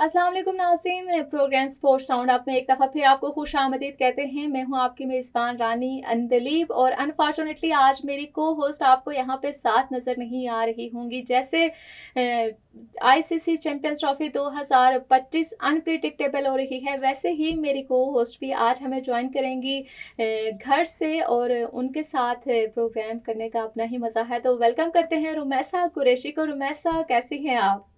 अस्सलाम वालेकुम नाज़रीन, प्रोग्राम स्पोर्ट्स राउंड अप में एक दफ़ा फिर आपको खुशामदीद कहते हैं। मैं हूं आपकी मेज़बान रानी अंदलीब और अनफॉर्चुनेटली आज मेरी को होस्ट आपको यहाँ पे साथ नज़र नहीं आ रही होंगी। जैसे आईसीसी चैंपियंस ट्रॉफी 2025 अनप्रिडिक्टेबल हो रही है, वैसे ही मेरी को होस्ट भी आज हमें ज्वाइन करेंगी घर से और उनके साथ प्रोग्राम करने का अपना ही मज़ा है। तो वेलकम करते हैं रुमैसा कुरैशी को। रुमैसा, कैसी हैं आप?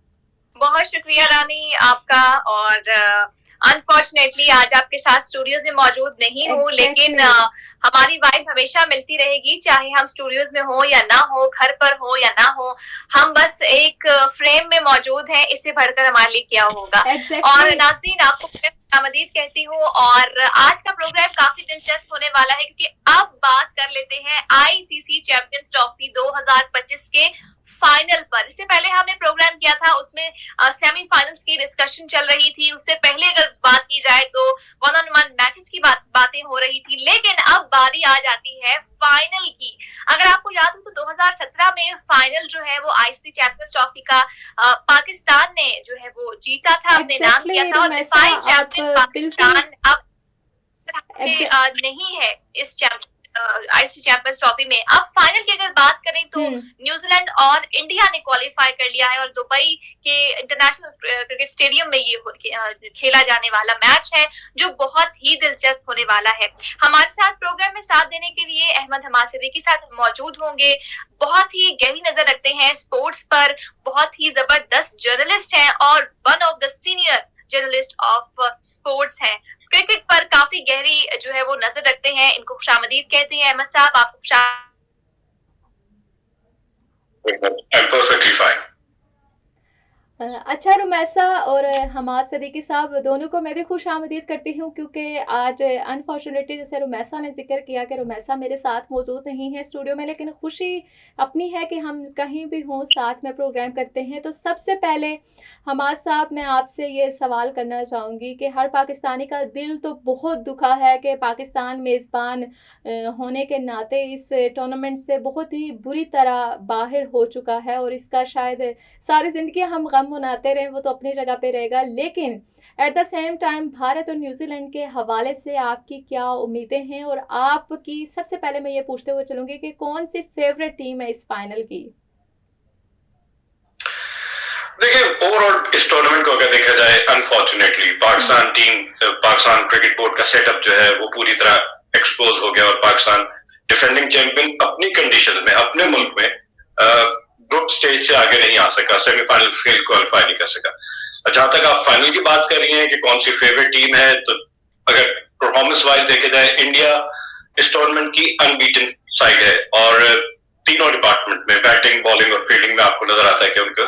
बहुत शुक्रिया रानी आपका। और अनफॉर्चुनेटली आज आपके साथ स्टूडियोज में मौजूद नहीं हूँ, लेकिन हमारी वाइब हमेशा मिलती रहेगी, चाहे हम स्टूडियोज में हो या ना हो, घर पर हो या ना हो। हम बस एक फ्रेम में मौजूद हैं, इससे बढ़कर हमारे लिए क्या होगा। और नाज़रीन, आपको खुशामदीद कहती हूँ और आज का प्रोग्राम काफी दिलचस्प होने वाला है, क्योंकि अब बात कर लेते हैं आईसीसी चैंपियंस ट्रॉफी 2025 के फाइनल पर। इससे पहले हमने प्रोग्राम किया था, उसमें सेमीफाइनल्स की डिस्कशन चल रही थी। उससे पहले अगर बात की जाए तो वन ऑन वन मैचेस की बातें हो रही थी, लेकिन अब बारी आ जाती है फाइनल की। अगर आपको याद हो तो 2017 में फाइनल जो है वो आईसीसी चैंपियंस ट्रॉफी का पाकिस्तान ने जो है वो जीता था, अपने नाम किया था। और डिफाइंड चैंपियन पाकिस्तान अब नहीं है इस आईसीसी चैंपियंस ट्रॉफी में। अब फाइनल की अगर बात करें तो न्यूजीलैंड और इंडिया ने क्वालिफाई कर लिया है और दुबई के इंटरनेशनल क्रिकेट स्टेडियम में ये खेला जाने वाला मैच है, जो बहुत ही दिलचस्प होने वाला है। हमारे साथ प्रोग्राम में साथ देने के लिए अहमद हमाद सिद्दीकी साथ मौजूद होंगे। बहुत ही गहरी नजर रखते हैं स्पोर्ट्स पर, बहुत ही जबरदस्त जर्नलिस्ट हैं और one of the senior journalist of sports हैं। क्रिकेट पर काफी गहरी जो है वो नजर रखते हैं। इनको खुशामदीद कहते हैं। अहमद साहब, आपको अच्छा, रुमैसा और हमाद सिद्दीकी साहब दोनों को मैं भी खुश आमदीद करती हूँ, क्योंकि आज अनफॉर्चुनेटली जैसे रुमैसा ने जिक्र किया कि रुमैसा मेरे साथ मौजूद नहीं है स्टूडियो में, लेकिन खुशी अपनी है कि हम कहीं भी हों साथ में प्रोग्राम करते हैं। तो सबसे पहले हमाद साहब, मैं आपसे ये सवाल करना चाहूँगी कि हर पाकिस्तानी का दिल तो बहुत दुखा है कि पाकिस्तान मेज़बान होने के नाते इस टूर्नामेंट से बहुत ही बुरी तरह बाहर हो चुका है और इसका शायद सारी ज़िंदगी हम गम मनाते रहे, वो तो अपनी जगह पे रहेगा। लेकिन at the same time Bharat और न्यूजीलैंड के हवाले से आपकी क्या उम्मीदें हैं? और आपकी सबसे पहले मैं ये पूछते हुए चलूंगी कि कौन सी फेवरेट टीम है इस फाइनल की? देखिए, ओवरऑल इस टूर्नामेंट को अगर देखा जाए, unfortunately Pakistan team, Pakistan cricket board का सेटअप जो है वो पूरी तरह एक्सपोज हो गया और पाकिस्तान डिफेंडिंग चैंपियन अपनी कंडीशन में, अपने मुल्क में ग्रुप स्टेज से आगे नहीं आ सका, सेमीफाइनल फेल क्वालिफाई नहीं कर सका। जहां तक आप फाइनल की बात कर रही हैं कि कौन सी फेवरेट टीम है, तो अगर परफॉर्मेंस वाइज देखे जाए, इंडिया इस टूर्नामेंट की अनबीटन साइड है और तीनों डिपार्टमेंट में, बैटिंग, बॉलिंग और फील्डिंग में आपको नजर आता है कि उनका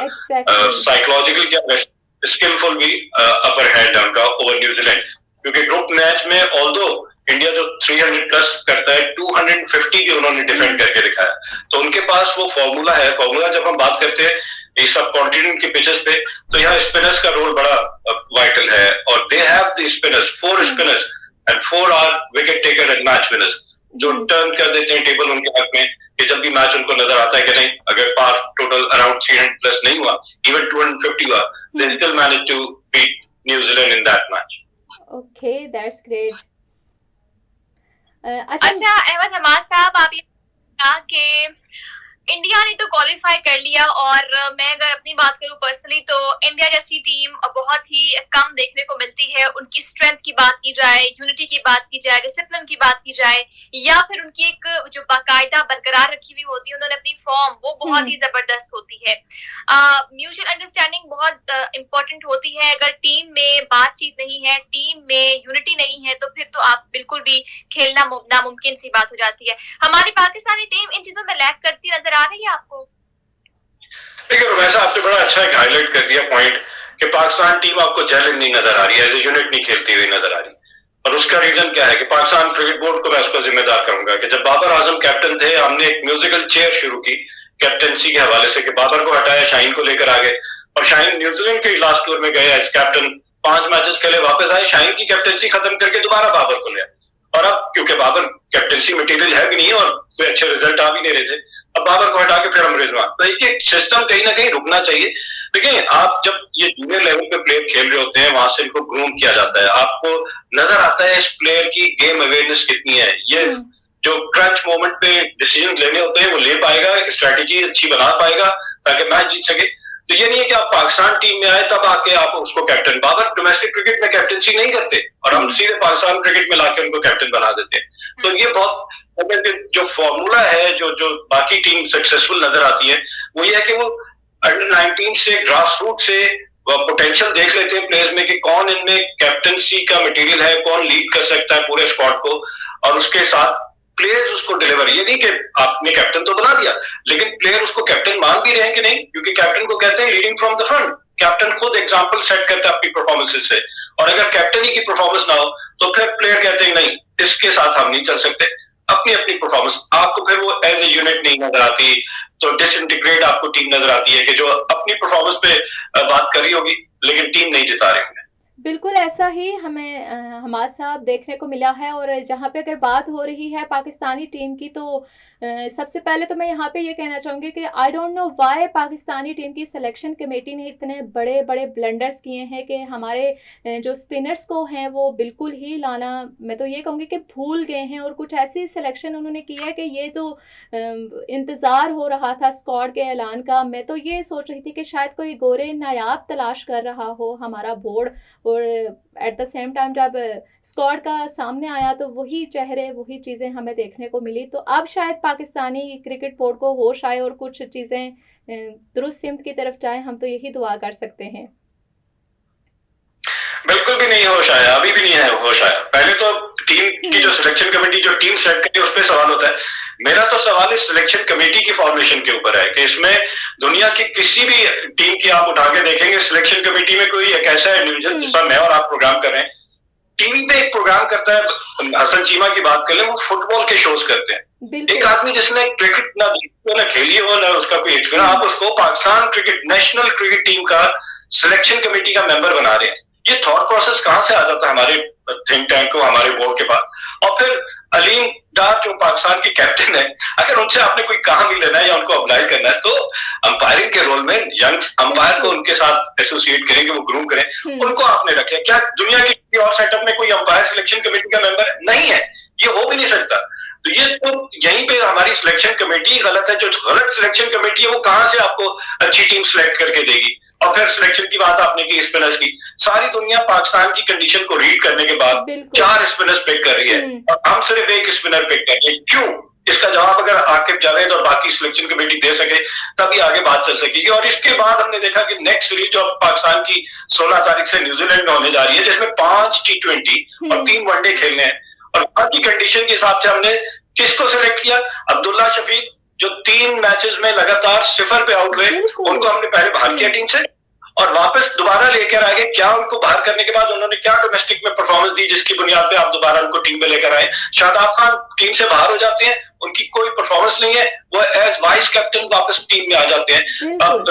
साइकोलॉजिकल क्या स्किलफुल भी अपर हैंड है उनका ओवर न्यूजीलैंड। क्योंकि ग्रुप मैच में ऑल्दो इंडिया जो 300 प्लस करता है, 250 भी उन्होंने डिफेंड करके दिखाया, तो उनके पास वो फॉर्मूला है। फॉर्मूला जब हम बात करते हैं इस सब कॉन्टिनेंट के पिचेस पे, तो यहाँ स्पिनर्स का रोल बड़ा वाइटल है और they have the spinners, 4 spinners and 4 are wicket taker and match winners, जो टर्न कर देते हैं टेबल उनके हक में कि जब भी मैच उनको नजर आता है कि नहीं, अगर पार टोटल अराउंड 300 प्लस नहीं हुआ, इवन 250 हुआ, they still managed to beat New Zealand in that match. Okay, that's great. अच्छा अहमद हमाद साहब, आप ये कहा कि इंडिया ने तो क्वालिफाई कर लिया, और मैं अगर अपनी बात करूं पर्सनली तो इंडिया जैसी टीम बहुत ही कम देखने को मिलती है। उनकी स्ट्रेंथ की बात की जाए, यूनिटी की बात की जाए, डिसिप्लिन की बात की जाए, या फिर उनकी एक जो बाकायदा बरकरार रखी हुई होती है उन्होंने अपनी फॉर्म, वो बहुत ही जबरदस्त होती है। म्यूचुअल अंडरस्टैंडिंग बहुत इंपॉर्टेंट होती है। अगर टीम में बातचीत नहीं है, टीम में यूनिटी नहीं है, तो फिर तो आप बिल्कुल भी खेलना नामुमकिन सी बात हो जाती है। हमारी पाकिस्तानी टीम इन चीजों में लैग करती नजर आ रही है आपको? देखिए, वैसा आपने बड़ा अच्छा एक हाईलाइट कर दिया पॉइंट कि पाकिस्तान टीम आपको जेलिंग नहीं नजर आ रही है, एज ए यूनिट नहीं खेलती हुई नजर आ रही। और उसका रीजन क्या है कि पाकिस्तान क्रिकेट बोर्ड को मैं उसका जिम्मेदार करूंगा कि जब बाबर आजम कैप्टन थे, हमने एक म्यूजिकल चेयर शुरू की कैप्टनसी के हवाले से कि बाबर को हटाया, शाहीन को लेकर आ गए, और शाहीन न्यूजीलैंड के लास्ट टूर में गए एज कैप्टन, 5 मैचेस खेले, वापस आए, शाहीन की कैप्टनसी खत्म करके दोबारा बाबर को लिया। और अब क्योंकि बाबर कैप्टनसी मटेरियल है भी नहीं और कोई अच्छे रिजल्ट आ भी नहीं रहे थे, अब बाबर को हटा के फिर हम रिजवान, तो एक सिस्टम कहीं ना कहीं रुकना चाहिए। देखिए आप जब ये जूनियर लेवल पे प्लेयर खेल रहे होते हैं, वहां से इनको ग्रूम किया जाता है, आपको नजर आता है इस प्लेयर की गेम अवेयरनेस कितनी है, ये जो क्रंच मोमेंट पे डिसीजन लेने होते हैं वो ले पाएगा, स्ट्रेटेजी अच्छी बना पाएगा ताकि मैच जीत सके। तो ये नहीं है कि आप पाकिस्तान टीम में आए तब आके आप उसको कैप्टन, बाबर डोमेस्टिक क्रिकेट में कैप्टनसी नहीं करते और हम सीधे पाकिस्तान क्रिकेट में लाके उनको कैप्टन बना देते हैं। तो ये बहुत जो फॉर्मूला है, जो बाकी टीम सक्सेसफुल नजर आती है, वो ये है कि वो अंडर 19 से, ग्रास रूट से पोटेंशियल देख लेते हैं प्लेयर्स में कि कौन इनमें कैप्टनसी का मटेरियल है, कौन लीड कर सकता है पूरे स्क्वाड को, और उसके साथ प्लेयर्स उसको डिलीवर, ये नहीं कि आपने कैप्टन तो बना दिया लेकिन प्लेयर उसको कैप्टन मान भी रहे हैं कि नहीं, क्योंकि कैप्टन को कहते हैं leading from the front. Captain खुद एग्जांपल सेट करता है अपनी परफॉर्मेंसेस से, और अगर कैप्टन ही की परफॉर्मेंस ना हो तो फिर प्लेयर कहते हैं नहीं, इसके साथ हम नहीं चल सकते, अपनी अपनी परफॉर्मेंस, आपको फिर वो एज ए यूनिट नहीं नजर आती, तो डिसइंटीग्रेट आपको टीम नजर आती है कि जो अपनी परफॉर्मेंस पे बात कर रही होगी लेकिन टीम नहीं जिता रहे होंगे। बिल्कुल ऐसा ही हमें हमारे साथ देखने को मिला है। और जहाँ पे अगर बात हो रही है पाकिस्तानी टीम की, तो सबसे पहले तो मैं यहाँ पे ये कहना चाहूँगी कि I don't know why Pakistani team की सिलेक्शन कमेटी ने इतने बड़े बड़े ब्लंडर्स किए हैं कि हमारे जो स्पिनर्स को हैं वो बिल्कुल ही लाना, मैं तो ये कहूँगी कि भूल गए हैं। और कुछ ऐसी सिलेक्शन उन्होंने की है कि ये जो इंतज़ार हो रहा था स्क्वाड के ऐलान का, मैं तो ये सोच रही थी कि शायद कोई गोरे नायाब तलाश कर रहा हो हमारा बोर्ड, और एट द सेम टाइम जब स्क्वाड का सामने आया तो वही चेहरे, वही चीज़ें हमें देखने को मिली। तो अब शायद पाकिस्तानी क्रिकेट बोर्ड को होश आए और कुछ चीज़ें दुरुस्त सिमत की तरफ जाए, हम तो यही दुआ कर सकते हैं। बिल्कुल भी नहीं होश आया, अभी भी नहीं है होश आया। पहले तो टीम की जो सिलेक्शन कमेटी जो टीम सेलेक्ट करती है उस पर सवाल होता है। मेरा तो सवाल इस सिलेक्शन कमेटी की फॉर्मेशन के ऊपर है कि इसमें दुनिया की किसी भी टीम की आप उठा के देखेंगे सिलेक्शन कमेटी में कोई एक ऐसा इंडिविजुअल जिसका मैं और आप प्रोग्राम कर रहे हैं, टीवी पे एक प्रोग्राम करता है, हसन चीमा की बात कर ले, वो फुटबॉल के शोज करते हैं। एक आदमी जिसने क्रिकेट ना खेली हो ना उसका कोई एक्सपीरियंस, आप उसको Pakistan cricket national cricket team का सिलेक्शन कमेटी का मेंबर बना रहे हैं। ये थॉट प्रोसेस कहां से आ जाता है हमारे थिंक टैंक को, हमारे बोर्ड के पास? और फिर अलीम डार जो पाकिस्तान के कैप्टन है, अगर उनसे आपने कोई काम भी लेना है या उनको अप्लाई करना है तो अंपायरिंग के रोल में यंग अंपायर को उनके साथ एसोसिएट करें कि वो ग्रूम करें, उनको आपने रखे। क्या दुनिया की और सेटअप में कोई अंपायर सिलेक्शन कमेटी का मेंबर नहीं है? ये हो भी नहीं सकता। तो ये तो यहीं पे हमारी सिलेक्शन कमेटी गलत है। जो गलत सिलेक्शन कमेटी है वो कहां से आपको अच्छी टीम सिलेक्ट करके देगी? और फिर सिलेक्शन की बात आपने की स्पिनर्स की, सारी दुनिया पाकिस्तान की कंडीशन को रीड करने के बाद 4 स्पिनर्स पिक कर रही है और हम सिर्फ एक स्पिनर पिक कर रहे हैं। क्यों? इसका जवाब अगर आकिब जावेद और बाकी सिलेक्शन कमेटी दे सके तभी आगे बात चल सकेगी। और इसके बाद हमने देखा कि नेक्स्ट सीरीज जो पाकिस्तान की 16 तारीख से न्यूजीलैंड में होने जा रही है, जिसमें 5 T20 और 3 वनडे खेलने हैं, और आज की कंडीशन के हिसाब से हमने किसको सिलेक्ट किया? अब्दुल्ला शफीक, जो 3 मैचेस में लगातार 0 पे आउट हुए, उनको हमने पहले बाहर किया टीम से और वापस दोबारा लेकर आए। क्या उनको बाहर करने के बाद उन्होंने क्या डोमेस्टिक में परफॉर्मेंस दी जिसकी बुनियाद पे आप दोबारा उनको टीम में लेकर आए? शादाब खान टीम से बाहर हो जाते हैं, उनकी कोई परफॉर्मेंस नहीं है, वो एज वाइस कैप्टन वापस टीम में आ जाते हैं। अब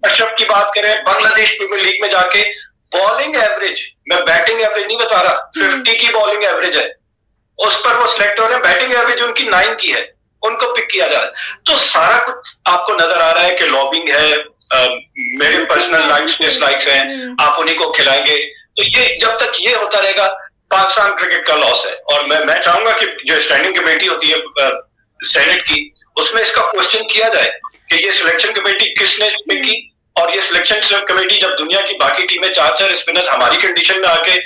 अशरफ की बात करें, बांग्लादेश प्रीमियर लीग में जाके बॉलिंग एवरेज, मैं बैटिंग एवरेज नहीं बता रहा, 50 की बॉलिंग एवरेज है, उस पर वो सिलेक्ट हो रहे हैं। बैटिंग एवरेज उनकी 9 की है, उनको पिक किया जा रहा है। तो सारा कुछ आपको नजर आ रहा है कि लॉबिंग है, मेरे पर्सनल लाइक्स डिसलाइक्स हैं, आप उन्हीं को खिलाएंगे। तो ये जब तक ये होता रहेगा पाकिस्तान क्रिकेट का लॉस है। और मैं चाहूंगा कि जो स्टैंडिंग कमेटी होती है सेनेट की, उसमें इसका क्वेश्चन किया जाए कि ये सिलेक्शन कमेटी किसने पिक की, और ये सिलेक्शन कमेटी जब दुनिया की बाकी टीमें 4 स्पिनर हमारी कंडीशन में आके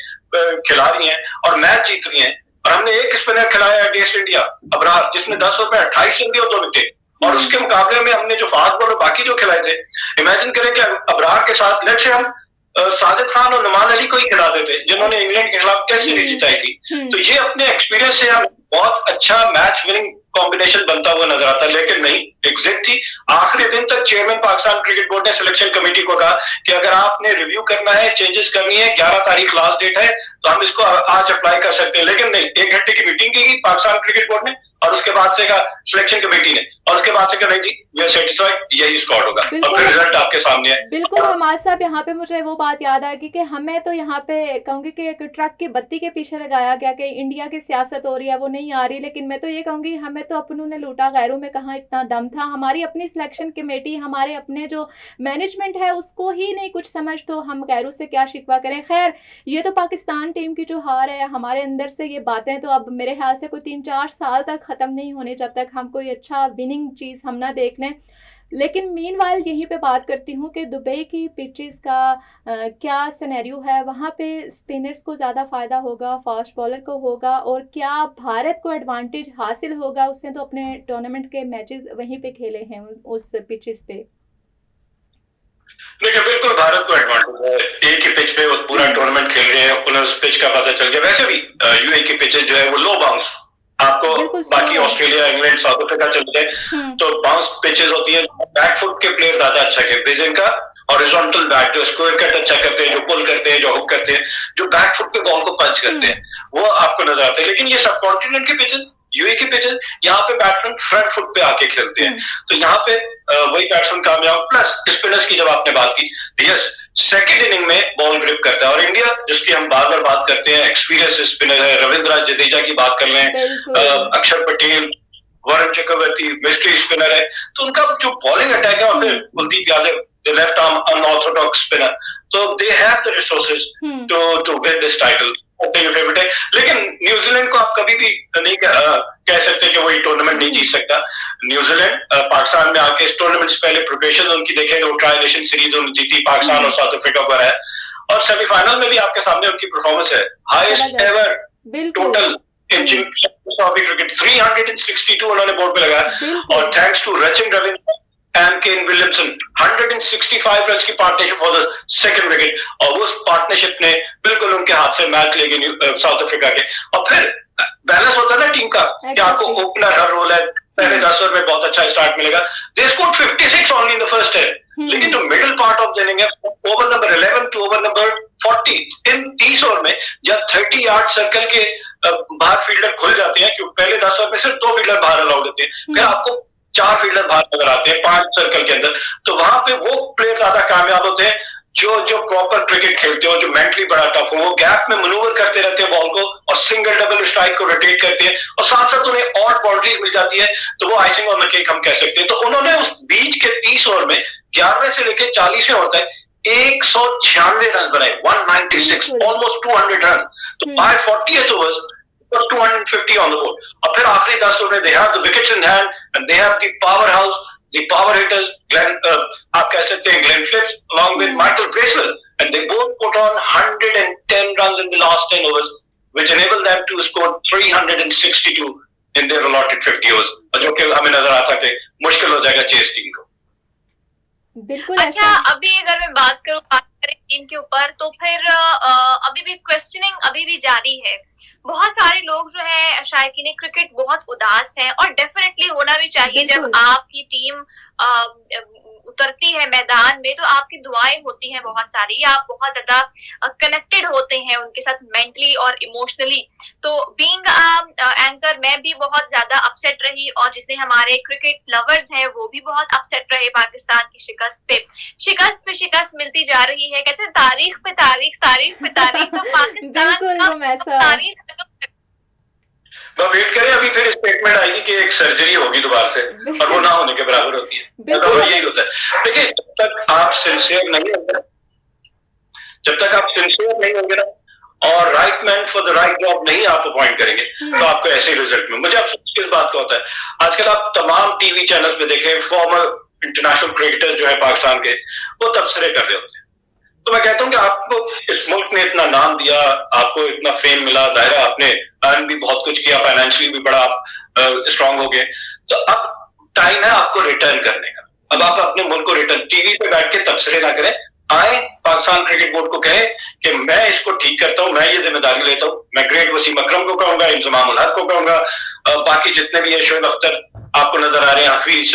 खिला रही हैं और मैच जीत रही हैं, और हमने एक स्पिनर खिलाया अगेंस्ट इंडिया, अबरार, जिसने 10 ओवर में 28 रन दिए और 2 विकेट, और उसके मुकाबले में हमने जो फास्ट बॉलर बाकी जो खिलाए थे, इमेजिन करें कि अबरार के साथ लेट से हम साजिद खान और नुमान अली को ही खिला देते जिन्होंने इंग्लैंड के खिलाफ टेस्ट सीरीज जिताई थी। तो ये अपने एक्सपीरियंस से हम बहुत अच्छा मैच विनिंग कॉम्बिनेशन बनता हुआ नजर आता है, लेकिन नहीं, एक जिद थी। आखिरी दिन तक चेयरमैन पाकिस्तान क्रिकेट बोर्ड ने सिलेक्शन कमेटी को कहा कि अगर आपने रिव्यू करना है, चेंजेस करनी है, 11 तारीख लास्ट डेट है, तो हम इसको आज अप्लाई कर सकते हैं। लेकिन नहीं, 1 घंटे की मीटिंग की पाकिस्तान क्रिकेट बोर्ड ने और उसके बाद से कहा सिलेक्शन कमेटी ने, और उसके बाद से कहा नहीं जी वी आर सेटिस्फाइड, यही स्क्वाड होगा, और फिर रिजल्ट आपके सामने है। बिल्कुल हमारे साहब, यहाँ पे मुझे वो बात याद आ गई कि हमें तो यहाँ पे कहूँगी कि एक ट्रक की बत्ती के पीछे लगाया गया कि इंडिया की सियासत हो रही है वो नहीं आ रही, लेकिन मैं तो ये कहूँगी हमें तो अपनों ने लूटा, गैरों में कहाँ इतना दम था। हमारी अपनी सिलेक्शन कमेटी, हमारे अपने जो मैनेजमेंट है उसको ही नहीं कुछ समझ, तो हम गैरों से क्या शिकवा करें। खैर ये तो पाकिस्तान टीम की जो हार है, हमारे अंदर से ये बातें तो अब मेरे ख्याल से कोई 3-4 साल तक ख़त्म नहीं होने जब तक हम कोई अच्छा विनिंग चीज़ हम ना देख लें। लेकिन मीनवाइल यहीं पे बात करती हूँ कि दुबई की पिचेस का क्या सिनेरियो है, वहाँ पे स्पिनर्स को ज़्यादा फ़ायदा होगा, फास्ट बॉलर को होगा, और क्या भारत को एडवांटेज हासिल होगा? उसने तो अपने टूर्नामेंट के मैचेस वहीं पे खेले हैं उस पिचेस पे। देखिए बिल्कुल भारत को एडवांटेज है, एक ही पिच पे वो पूरा टूर्नामेंट खेल रहे हैं, उन्हें उस पिच का पता चल गया। वैसे भी यूएई की पिचेस जो है वो लो बाउंस, आपको बाकी ऑस्ट्रेलिया, इंग्लैंड, साउथ अफ्रीका चल जाए तो बाउंस पिचेस होती है, बैकफुट के प्लेयर ज्यादा अच्छा खेलते हैं, जिनका हॉरिजॉन्टल बैट, जो स्क्वायर कट अच्छा करते हैं, जो पुल करते हैं, जो हुक करते हैं, जो बैकफुट पे बॉल को पंच करते हैं, वो आपको नजर आते हैं। लेकिन ये सब कॉन्टिनेंट के पिचेस, यूए के पिचेस, यहाँ पे बैट्समैन फ्रंट फुट पे आके खेलते हैं, तो यहाँ पे वही बैट्समैन कामयाब। प्लस स्पिनर्स की जब आपने बात की, यस सेकंड इनिंग में बॉल ग्रिप करता है, और इंडिया जिसकी हम बार बार बात करते हैं, एक्सपीरियंस स्पिनर है, रविंद्र जडेजा की बात कर लें, अक्षर पटेल, वरुण चक्रवर्ती मिस्ट्री स्पिनर है, तो उनका जो बॉलिंग अटैक है, और फिर Kuldeep Yadav left arm unorthodox spinner, तो they have the resources to win this title. Favourite है, लेकिन न्यूजीलैंड को आप कभी भी नहीं कह सकते कि वो ये टूर्नामेंट नहीं जीत सकता। न्यूजीलैंड पाकिस्तान में आके इस टूर्नामेंट से पहले प्रिपरेशन उनकी देखेंगे, वो ट्राई नेशन सीरीज उन्होंने जीती पाकिस्तान और साउथ अफ्रीका पर है, और सेमीफाइनल में भी आपके सामने उनकी परफॉर्मेंस है, highest ever total in cricket, 362 उन्होंने बोर्ड पे लगाया, और thanks to Rachin Ravindra and Kane Williamson 165 run की partnership for the second wicket, और उस पार्टनरशिप ने बिल्कुल उनके हाथ से मैच ले गई साउथ अफ्रीका के। और फिर बैलेंस होता है ना टीम का, कि आपको ओपनर हर रोल है, पहले 10 ओवर में बहुत अच्छा स्टार्ट मिलेगा, they scored 56 only in the first 10, लेकिन जो middle part of the inning है, over number 11 to over number 40, in 30 over में जब 30 यार्ड सर्कल के बाहर फील्डर खुल जाते हैं, क्योंकि पहले 10 ओवर में सिर्फ 2 फील्डर बाहर अलाउड होते हैं, फिर आपको 4 फील्डर बाहर नजर आते हैं 5 सर्कल के अंदर, तो वहां पे वो प्लेयर ज्यादा कामयाब होते हैं जो प्रॉपर क्रिकेट खेलते हो, जो मेंटली बड़ा टफ हो, वो गैप में मनूवर करते रहते हैं बॉल को, और सिंगल डबल स्ट्राइक को रोटेट करते हैं, और साथ साथ उन्हें और बाउंड्रीज मिल जाती है, तो वो आइसिंग ऑन द केक हम कह सकते हैं। तो उन्होंने उस बीच के 30 ओवर में 11वें से लेकर 40वें ओवर तक 196 रन बनाए, 196, ऑलमोस्ट 200 रन, तो by 40th overs 250 on the board, और फिर आखिरी 10 ओवर में they have the wickets in hand and they have the powerhouse, the power hitters, आप कह सकते हैं Glenn Phillips along with Michael Bracewell, and they both put on 110 runs in the last 10 overs, which enabled them to score 362 in their allotted 50 overs, और जो कि हमें नजर आता कि मुश्किल हो जाएगा चेस टीम को। बिल्कुल। अच्छा, अभी अगर मैं बात करें टीम के ऊपर, तो फिर अभी भी क्वेश्चनिंग अभी भी जारी है। बहुत सारे लोग जो है शायकीन क्रिकेट बहुत उदास हैं, और डेफिनेटली होना भी चाहिए। जब आपकी टीम उतरती है मैदान में, तो आपकी दुआएं होती हैं बहुत सारी, आप बहुत ज्यादा कनेक्टेड होते हैं उनके साथ मेंटली और इमोशनली। तो बीइंग एंकर मैं भी बहुत ज्यादा अपसेट रही, और जितने हमारे क्रिकेट लवर्स हैं वो भी बहुत अपसेट रहे पाकिस्तान की शिकस्त पे शिकस्त मिलती जा रही है। कहते हैं तारीख पे तारीख, तारीख पे तारीख, तो पाकिस्तान का तारीख वेट करें, अभी फिर स्टेटमेंट आएगी कि एक सर्जरी होगी दोबारा से, और वो ना होने के बराबर होती है, तो यही होता है। देखिए जब तक आप सिंसियर नहीं होंगे, जब तक आप सिंसियर नहीं होंगे ना, और right man for the right job नहीं आप अपॉइंट करेंगे, तो आपको ऐसे रिजल्ट में। मुझे अफसोस किस बात का होता है, आजकल आप तमाम टीवी चैनल्स पे देखें, फॉर्मर इंटरनेशनल क्रिकेटर्स जो है पाकिस्तान के, वो तबसरे कर रहे होते हैं। तो मैं कहता हूं कि आपको इस मुल्क ने इतना नाम दिया, आपको इतना फेम मिला, जाहिर है आपने अर्न भी बहुत कुछ किया, फाइनेंशियली भी बड़ा आप स्ट्रांग हो गए, तो अब टाइम है आपको रिटर्न करने का। अब आप अपने मुल्क को रिटर्न, टीवी पे बैठ के तबसरे ना करें, आए पाकिस्तान क्रिकेट बोर्ड को कहे कि मैं इसको ठीक करता हूं, मैं ये जिम्मेदारी लेता हूं। मैं ग्रेट वसीम अकरम को कहूंगा, इंजमाम उल हक को कहूंगा, बाकी जितने भी है, शोएब अख्तर आपको नजर आ रहे हैं, हफीज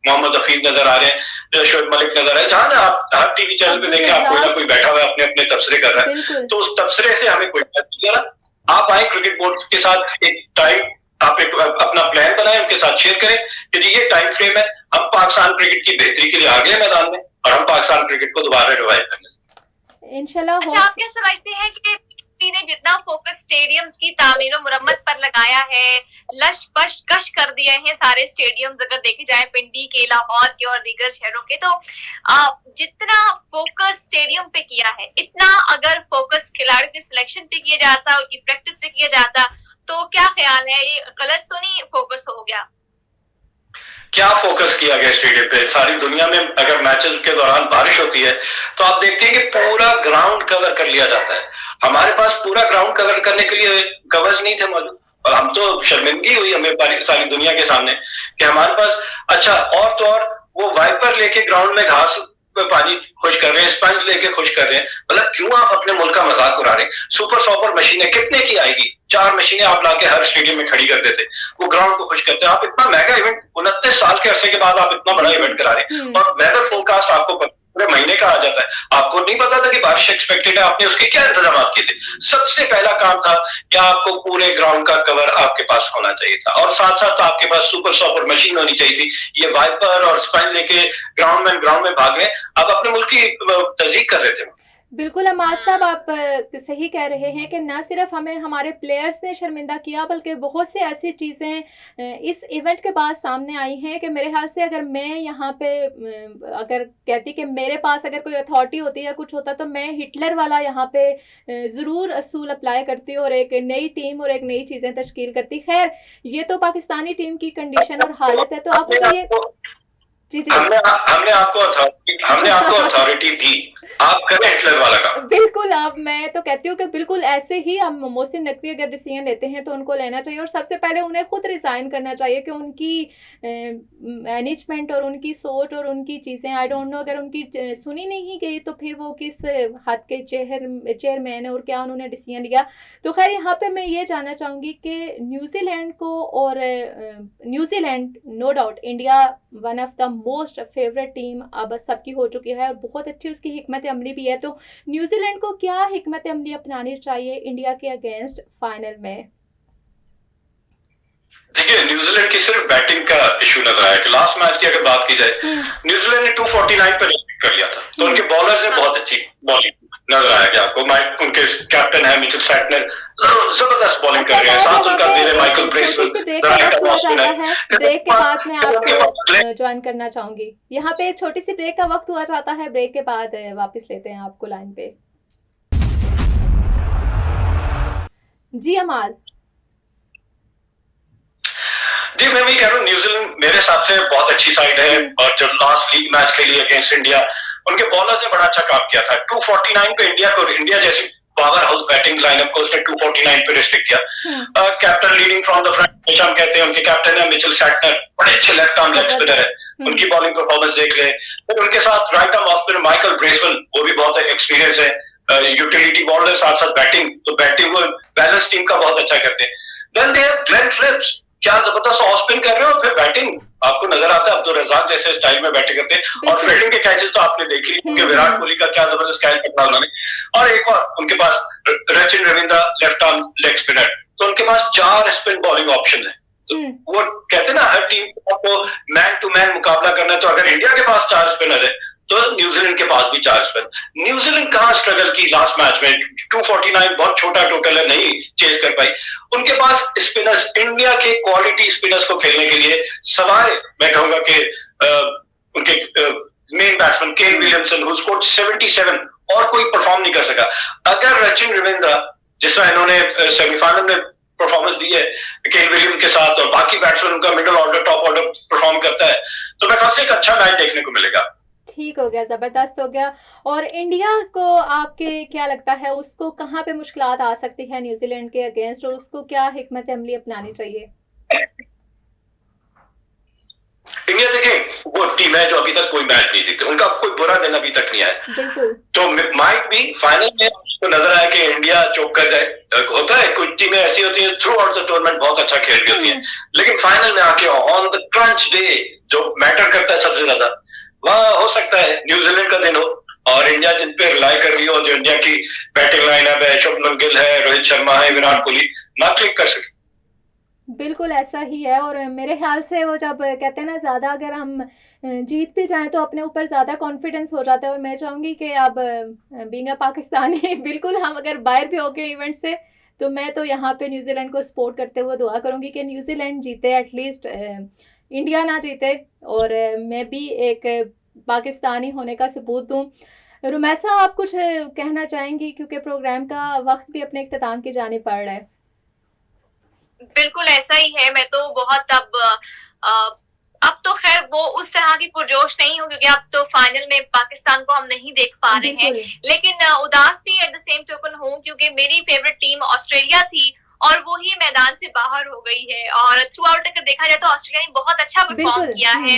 मोहम्मद हफीज नजर आ रहे हैं, शोएब मलिक नजर आ रहे हैं, जहां ना आप हर टीवी चैनल पे देखें, आप कोई ना कोई बैठा हुआ है अपने अपने तबसरे कर रहा है, तो उस तबसरे से हमें कोई आप आए क्रिकेट बोर्ड के साथ एक टाइम आप एक अपना प्लान बनाएं, उनके साथ शेयर करें कि जी ये टाइम फ्रेम है, हम पाकिस्तान क्रिकेट की बेहतरी के लिए आ गए मैदान में और हम पाकिस्तान क्रिकेट को दोबारा रिवाइव करने। इंशाल्लाह। अच्छा, आप क्या समझते हैं कि बीजेपी ने जितना फोकस स्टेडियम्स की तामीर और मुरम्मत पर लगाया है, लश पश कश कर दिए हैं सारे स्टेडियम्स अगर देखे जाए पिंडी के, लाहौर के और दीगर शहरों के, तो जितना फोकस स्टेडियम पे किया है, इतना अगर फोकस खिलाड़ियों के सिलेक्शन पे किया जाता, उनकी प्रैक्टिस पे किया जाता, तो क्या ख्याल है, ये गलत तो नहीं फोकस हो गया? क्या फोकस किया गया स्टेडियम पे? सारी दुनिया में अगर मैचेस के दौरान बारिश होती है तो आप देखते हैं कि पूरा ग्राउंड कवर कर लिया जाता है। हमारे पास पूरा ग्राउंड कवर करने के लिए कवर्स नहीं थे मौजूद और हम तो शर्मिंदगी हुई हमें सारी दुनिया के सामने कि हमारे पास, अच्छा और तो और वो वाइपर लेके ग्राउंड में घास पे पानी खुश कर रहे हैं, स्पंज लेके खुश कर रहे हैं। मतलब क्यों आप अपने मुल्क का मजाक उड़ा रहे हैं? सुपर सॉपर मशीनें कितने की आएगी? 4 मशीनें आप लाके हर स्टेडियम में खड़ी कर देते, वो ग्राउंड को खुश करते हैं। आप इतना महंगा इवेंट 29 साल के अरसे के बाद आप इतना बड़ा इवेंट करा रहे हैं और वेदर फोरकास्ट आपको पूरे महीने का आ जाता है। आपको नहीं पता था कि बारिश एक्सपेक्टेड है, आपने उसके क्या इंतजाम किए थे? सबसे पहला काम था कि आपको पूरे ग्राउंड का कवर आपके पास होना चाहिए था और साथ साथ आपके पास सुपर सॉपर मशीन होनी चाहिए थी। ये वाइपर और स्पंज लेके ग्राउंड में भाग रहे हैं, आप अपने मुल्क की तस्दीक कर रहे थे। बिल्कुल अमाद साहब, आप सही कह रहे हैं कि ना सिर्फ हमें हमारे प्लेयर्स ने शर्मिंदा किया बल्कि बहुत से ऐसी चीज़ें इस इवेंट के बाद सामने आई हैं कि मेरे ख्याल से अगर मैं यहाँ पे अगर कहती कि मेरे पास अगर कोई अथॉरिटी होती या कुछ होता तो मैं हिटलर वाला यहाँ पे ज़रूर असूल अप्लाई करती और एक नई टीम और एक नई चीज़ें तश्कील करती। खैर, ये तो पाकिस्तानी टीम की कंडीशन और हालत है, तो आप मुझे ये जी हमने आपको अथॉरिटी दी, आप करें हिटलर वाला काम। बिल्कुल, अब मैं तो कहती हूँ कि बिल्कुल ऐसे ही हम मोहसिन नकवी अगर डिसीजन लेते हैं तो उनको लेना चाहिए और सबसे पहले उन्हें खुद रिजाइन करना चाहिए कि उनकी मैनेजमेंट और उनकी सोच और उनकी चीज़ें आई डोंट नो, अगर उनकी सुनी नहीं गई तो फिर वो किस हद के चेयरमैन है और क्या उन्होंने डिसीजन लिया। तो खैर यहाँ पे मैं ये जानना चाहूँगी कि न्यूजीलैंड को और New Zealand no doubt India one of the most favourite team अब सबकी हो चुकी है और बहुत अच्छी उसकी हिकमत अमली भी है, तो न्यूजीलैंड को क्या हिकमत अमली अपनानी चाहिए इंडिया के अगेंस्ट फाइनल में? देखिए, न्यूजीलैंड की सिर्फ बैटिंग का इशू नजर आया कि लास्ट मैच की अगर बात की जाए, न्यूजीलैंड ने 249 पर कर लिया था, तो उनके बॉलर्स ने बहुत अच्छी बॉलिंग नजर आया कि आपको उनके कैप्टन है मिचेल सैटनर, जबरदस्त बॉलिंग कर रहे हैं, साथ उनका दे रहे माइकल ब्रेसवेल। ब्रेक के बाद मैं आपको ज्वाइन करना चाहूंगी, यहाँ पे एक छोटी सी ब्रेक का वक्त हुआ जाता है, ब्रेक के बाद वापस लेते हैं आपको लाइन पे। जी अमाल जी, मैं भी कह रहा हूँ न्यूजीलैंड मेरे हिसाब से बहुत अच्छी साइड है और जब लास्ट लीग मैच खेली अगेंस्ट इंडिया, उनके बॉलर्स ने बड़ा अच्छा काम किया था। 249 पे इंडिया जैसी पावर हाउस बैटिंग लाइनअप को उसने 249 पे रिस्ट्रिक्ट किया। Captain leading from the front हम कहते हैं, उनके कैप्टन है मिचेल सैटनर, बड़े अच्छे लेफ्ट आर्म लेग स्पिनर है, उनकी बॉलिंग परफॉर्मेंस देख ले। फिर उनके साथ right arm off spinner Michael Bracewell, वो भी बहुत एक्सपीरियंस है, यूटिलिटी बॉलर साथ साथ बैटिंग, तो बैटिंग वो बैलेंस टीम का बहुत अच्छा करते हैं। Then they have Glenn Phillips, क्या जबरदस्त ऑफ स्पिन कर रहे हो और फिर बैटिंग आपको नजर आता है अब्दुल रज़ाक जैसे स्टाइल में बैटिंग करते हैं और फील्डिंग के कैचेस तो आपने देख ली कि विराट कोहली का क्या जबरदस्त कैच पकड़ा उन्होंने। और एक और उनके पास Rachin Ravindra left arm leg spinner, तो उनके पास 4 स्पिन बॉलिंग ऑप्शन है। तो वो कहते हैं ना हर टीम को मैन टू मैन मुकाबला करना है, तो अगर इंडिया के पास 4 स्पिनर है तो न्यूजीलैंड के पास भी 4 स्पिन। न्यूजीलैंड कहां स्ट्रगल की लास्ट मैच में, 249 बहुत छोटा टोटल है, नहीं चेज कर पाई। उनके पास स्पिनर्स, इंडिया के क्वालिटी स्पिनर्स को खेलने के लिए सवाए मैं कहूंगा कि उनके main batsman Kane Williamson who scored 77 और कोई परफॉर्म नहीं कर सका। अगर रचिन रविंद्र जिस तरह इन्होंने सेमीफाइनल में परफॉर्मेंस दी है केन विलियम के साथ और बाकी बैट्समैन उनका middle order top order perform करता है, तो मैं खास एक अच्छा मैच देखने को मिलेगा। ठीक हो गया, जबरदस्त हो गया। और इंडिया को आपके क्या लगता है उसको कहाँ पे मुश्किलात आ सकती है न्यूजीलैंड के अगेंस्ट और उसको क्या हिकमत अमली अपनानी चाहिए? इंडिया देखें वो टीम है जो अभी तक कोई मैच नहीं जीती, उनका कोई बुरा दिन अभी तक नहीं आया। बिल्कुल, तो माइट भी फाइनल में तो नजर आया कि इंडिया चौक कर जाए। होता है कुछ टीमें ऐसी होती हैं थ्रू आउट द टूर्नामेंट बहुत अच्छा खेल रही होती हैं, लेकिन फाइनल में आके ऑन द क्रंच डे जो मैटर करता है सबसे ज्यादा, वहां हो सकता है न्यूजीलैंड का दिन हो और इंडिया जिन पे रिलाई कर रही हो, जो इंडिया की बैटिंग लाइनअप है, शुभमन गिल है, रोहित शर्मा है, विराट कोहली, ना क्लिक कर सके। बिल्कुल ऐसा ही है और मेरे ख़्याल से वो जब कहते हैं ना ज़्यादा अगर हम जीत भी जाएँ तो अपने ऊपर ज़्यादा कॉन्फिडेंस हो जाता है और मैं चाहूँगी कि अब बीइंग अ पाकिस्तानी बिल्कुल हम अगर बाहर भी हो गए इवेंट से तो मैं तो यहाँ पे न्यूज़ीलैंड को सपोर्ट करते हुए दुआ करूँगी कि न्यूज़ीलैंड जीते एटलीस्ट इंडिया ना जीते और मैं भी एक पाकिस्तानी होने का सबूत दूँ। रुमैसा आप कुछ कहना चाहेंगी क्योंकि प्रोग्राम का वक़्त भी अपने इख्तिताम की जानिब बढ़ रहा है। बिल्कुल ऐसा ही है। मैं तो बहुत अब तो खैर वो उस तरह की पुरजोश नहीं हूँ क्योंकि अब तो फाइनल में पाकिस्तान को हम नहीं देख पा रहे हैं। बिल्कुल। लेकिन उदास भी एट द सेम टोकन हूँ क्योंकि मेरी फेवरेट टीम ऑस्ट्रेलिया थी और वो ही मैदान से बाहर हो गई है और थ्रू आउट अगर देखा जाए तो ऑस्ट्रेलिया ने बहुत अच्छा परफॉर्म बिल्कुल। किया है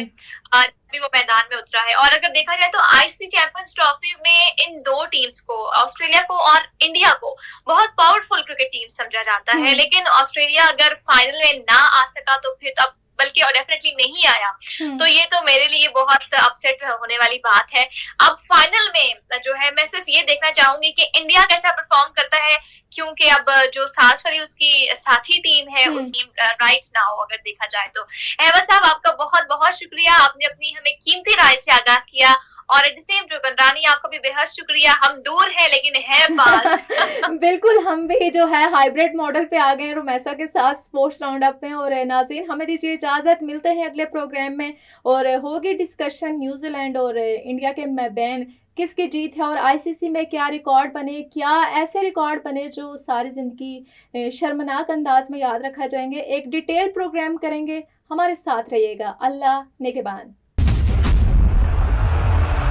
भी वो मैदान में उतरा है। और अगर देखा जाए तो आईसीसी चैंपियंस ट्रॉफी में इन दो टीम्स को, ऑस्ट्रेलिया को और इंडिया को, बहुत पावरफुल क्रिकेट टीम समझा जाता है। लेकिन ऑस्ट्रेलिया अगर फाइनल में ना आ सका तो फिर अब बल्कि और डेफिनेटली नहीं आया तो ये तो मेरे लिए बहुत अपसेट होने वाली बात है। अब फाइनल में जो है मैं सिर्फ ये देखना चाहूंगी कि इंडिया कैसा परफॉर्म करता है क्योंकि अब जो साथ उसकी साथी टीम है उस टीम राइट नाउ अगर देखा जाए तो। अहमद साहब आपका बहुत बहुत शुक्रिया, आपने अपनी हमें कीमती राय से आगाह किया और एट द सेम टोकन रानी आपका भी बेहद शुक्रिया। हम दूर हैं लेकिन है पास। बिल्कुल हम भी जो है हाइब्रिड मॉडल पे आ गए रुमैसा के साथ स्पोर्ट्स राउंड अप में। और नाज़रीन हमें दीजिए इजाज़त, मिलते हैं अगले प्रोग्राम में और होगी डिस्कशन न्यूजीलैंड और इंडिया के माबैन किसकी जीत है और आईसीसी में क्या रिकॉर्ड बने, क्या ऐसे रिकॉर्ड बने जो सारी ज़िंदगी शर्मनाक अंदाज में याद रखा जाएंगे। एक डिटेल प्रोग्राम करेंगे, हमारे साथ रहिएगा। अल्लाह निगहबान।